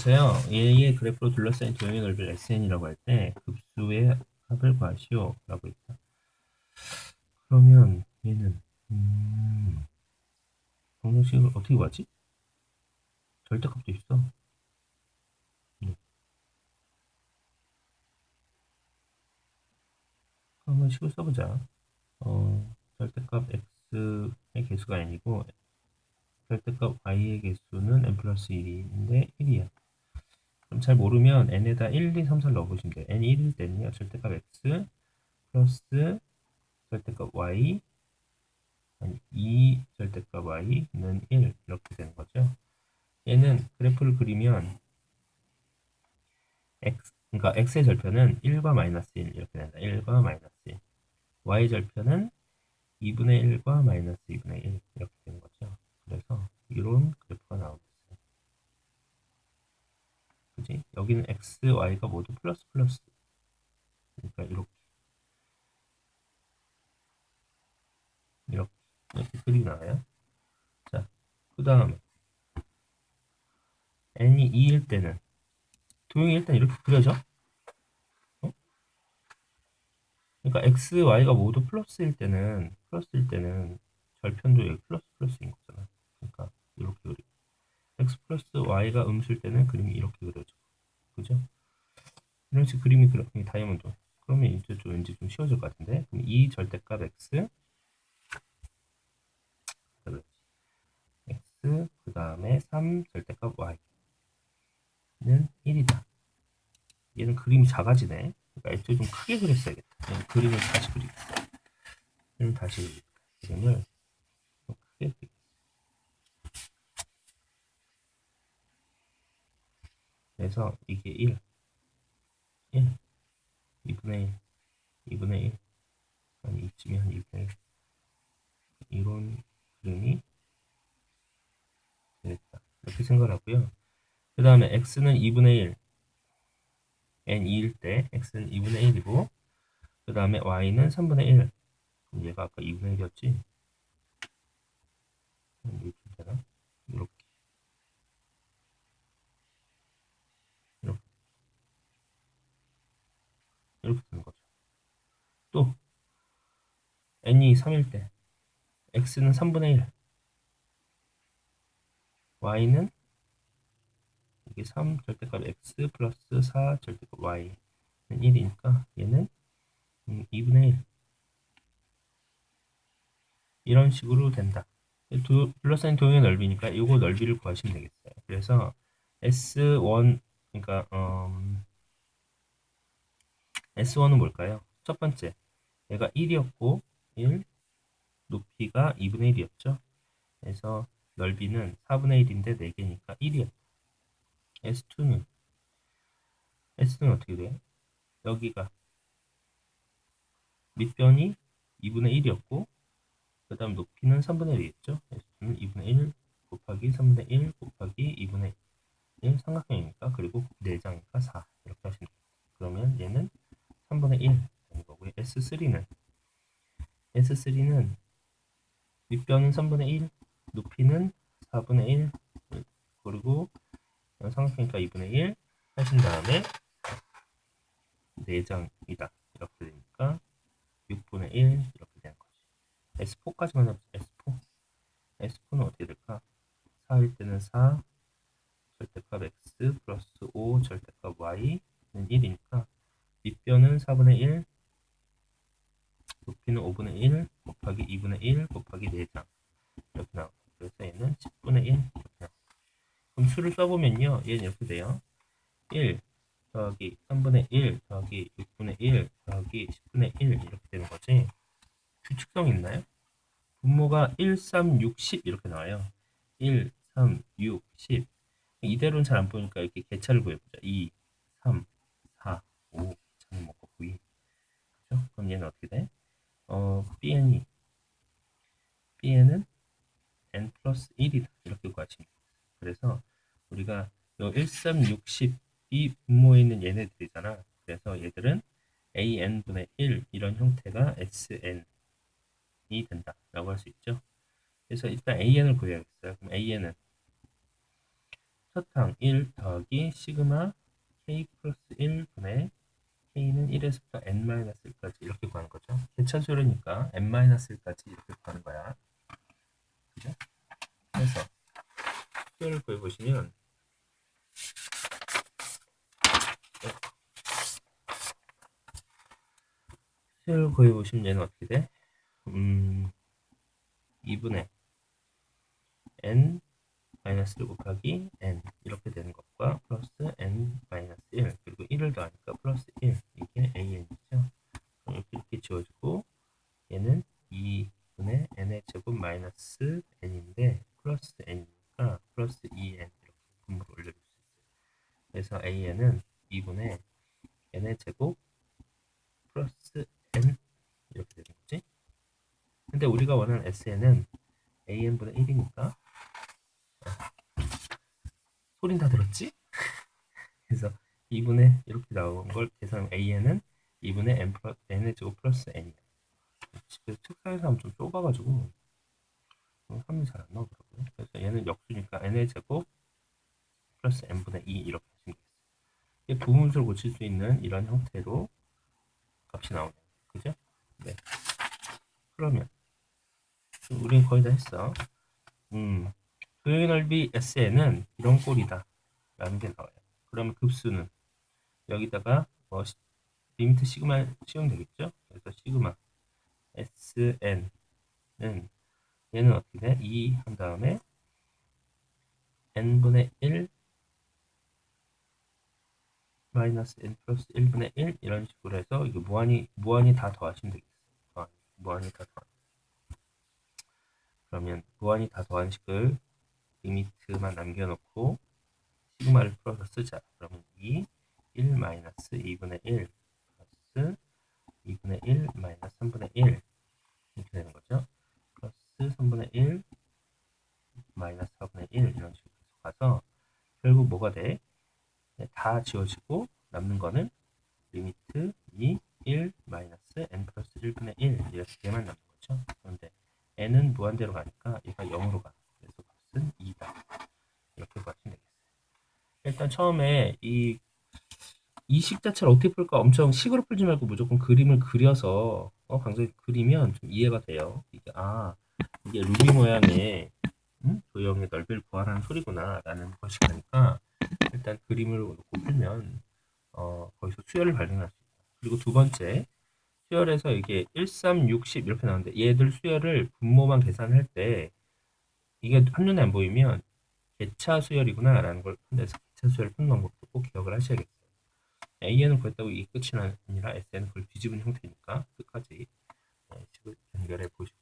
그래서요, 얘의 그래프로 둘러싸인 도형의 넓이를 SN이라고 할 때 급수의 합을 구하시오 라고 했다. 그러면 얘는 방정식을 어떻게 구하지? 절대값도 있어. 한번 식을 써보자. 절대값 x의 개수가 n이고 절대값 y의 개수는 n 플러스 1인데 1이야. 그럼 잘 모르면 n에다 1, 2, 3, 4를 넣어보시면 돼요. n이 1일 때는요. 절대값 x 플러스 절대값 y 아니 2 절대값 y는 1 이렇게 되는 거죠. 얘는 그래프를 그리면 그러니까 x의 절편은 1과 마이너스 1 이렇게 된다. 1과 마이너스 1. y 절편은 2분의 1과 마이너스 2분의 1 이렇게 되는 거죠. 그래서 이런 그래프가 나오겠어요. 그지? 여기는 x, y가 모두 플러스 플러스. 그러니까 이렇게 그림이 나와요. 자, 그 다음에 n이 2일 때는 도형이 일단 이렇게 그려져. 어? 그러니까 x, y가 모두 플러스일 때는 절편도 여기 플러스 플러스인 거잖아. 그러니까 이렇게 그리. x 플러스 y가 음수일 때는 그림이 이렇게 그려져. 그죠? 이런 식 그림이 다이아몬드. 그러면 이제 좀 왠지 좀 쉬워질 것 같은데. 그럼 2 절대값 x, 그 다음에 3 절대값 y는 1이다. 얘는 그림이 작아지네. 그러니까 애초에 좀 크게 그렸어야겠다. 그림을 다시 그리겠다. 그림을 좀 크게 그리겠다. 그래서 이게 1, 2분의 1, 2분의 1, 한 이쯤이 한 2분의 1. 이런 그림이 되겠다. 이렇게 생각을 하고요. 그 다음에 x는 2분의 1, n 2일 때 x는 2분의 1이고 그 다음에 y는 3분의 1. 그럼 얘가 아까 2분의 1이었지? 이렇게 되나? 이렇게 이렇게 이렇게 되는 거죠. 또 n이 3일 때 x는 3분의 1, y는 이게 3 절대값 x 플러스 4 절대값 y는 1이니까 얘는 2분의 1 이런 식으로 된다. 둘러싸인 도형의 넓이니까 이거 넓이를 구하시면 되겠어요. 그래서 S1 그러니까 S1은 뭘까요? 첫 번째 얘가 1이었고 1 높이가 2분의 1이었죠. 그래서 넓이는 4분의 1인데 4개니까 1이었다. S2는 어떻게 돼요? 여기가 밑변이 2분의 1이었고 그 다음 높이는 3분의 1이겠죠. S2는 2분의 1 곱하기 3분의 1 곱하기 2분의 1 삼각형이니까 그리고 4장이니까 4 이렇게 하시면 돼요. 그러면 얘는 3분의 1 되는 거고요. S3는 밑변은 3분의 1 높이는 4분의 1 그리고 삼각형이니까 2분의 1 하신 다음에 4장이다 이렇게 되니까 6분의 1 이렇게 되는 거지. S4까지만 해보자. S4는 어떻게 될까? 4일 때는 4 절대값 x 플러스 5 절대값 y는 1이니까 밑변은 4분의 1 높이는 5분의 1 곱하기 2분의 1 곱하기 4장 이렇게 나와요. 그래서 얘는 10분의 1 이렇게 나와요. 그럼 수를 써보면요 얘는 이렇게 돼요. 1 더하기 3분의 1 더하기 6분의 1 더하기 10분의 1 이렇게 되는 거지. 규칙성 있나요? 분모가 1, 3, 6, 10 이렇게 나와요. 1, 3, 6, 10 이대로는 잘 안 보니까 이렇게 개차를 구해보자. 2, 3, 4, 5 자는 먹고 9, 그렇죠? 그럼 얘는 어떻게 돼? Bn은 n 플러스 1이다. 이렇게 구하시면 돼요. 그래서 우리가 요 1, 3, 6, 10 이 분모에 있는 얘네들이잖아. 그래서 얘들은 an분의 1 이런 형태가 sn이 된다. 라고 할 수 있죠. 그래서 일단 an을 구해야겠어요. 그럼 an은 사탕 1 더하기 시그마 k 플러스 1분의 k는 1에서부터 n-1까지 이렇게 구하는 거죠. 개차수열이니까 n-1까지 이렇게 구하는 거야. 그죠? 그래서 수열을 구해보시면 수열을 구해보시면 얘는 어떻게 돼? 2분의 n 마이너스 1 곱하기 n 이렇게 되는 것과 플러스 n 마이너스 1 그리고 1을 더하니까 플러스 1 이게 an이죠. 그럼 이렇게 지워지고 얘는 2분의 n의 제곱 마이너스 n인데 플러스 n이니까 플러스 2n 이렇게 분모를 올려줄 수 있어요. 그래서 an은 2분의 n의 제곱 플러스 n 이렇게 되는 거지. 근데 우리가 원하는 SN은 an분의 1이니까 소린 다 들었지? 그래서 2분의 이렇게 나온 걸 계산하면 an은 2분의 n의 제곱 플러스 n이야. 그래서 책상에서 하면 좀 좁아가지고 함이 잘 안 나오더라고요. 그래서 얘는 역수니까 n의 제곱 플러스 n분의 2 이렇게 하시면 되겠어요. 이게 부분수를 고칠 수 있는 이런 형태로 값이 나오네요. 그죠? 네. 그러면 우린 거의 다 했어. 도형의 넓이 SN은 이런 꼴이다 라는 게 나와요. 그러면 급수는 여기다가 리미트 시그마 씌우면 되겠죠? 그래서 시그마 SN은 얘는 어떻게 돼? 2 한 다음에 n분의 1 마이너스 n 플러스 1분의 1 이런 식으로 해서 이거 무한히 다 더하시면 되겠어요. 무한히 다 더하시면. 그러면 무한히 다 더한 식을 리미트만 남겨놓고 시그마를 풀어서 쓰자. 그러면 1 마이너스 2분의 1 플러스 2분의 1 마이너스 3분의 1 이렇게 되는 거죠. 플러스 3분의 1 마이너스 4분의 1 이런 식으로 가서 결국 뭐가 돼? 다 지워지고 남는 거는 리미트 1 마이너스 n 플러스 1분의 1 이렇게만 남는 거죠. 그런데 n은 무한대로 가니까 얘가 0으로 가. 그래서 값은 2다. 이렇게 구하시면 되겠어요. 일단 처음에 이 식 자체를 어떻게 풀까 엄청 식으로 풀지 말고 무조건 그림을 그려서 강사님 그리면 좀 이해가 돼요. 이게 루비 모양의 도형의 넓이를 구하라는 소리구나 라는 것이 되니까 일단 그림을 놓고 풀면 거기서 수열을 발견할 수 있다. 그리고 두 번째 수열에서 이게 1, 3, 6, 10 이렇게 나오는데 얘들 수열을 분모만 계산할 때 이게 한눈에 안 보이면 개차 수열이구나 라는 걸 푼데서 개차 수열 푸는 방법도 꼭 기억을 하셔야겠어요. AN을 구했다고 이 끝이 아니라 SN은 그걸 뒤집은 형태니까 끝까지 식을 연결해 보시고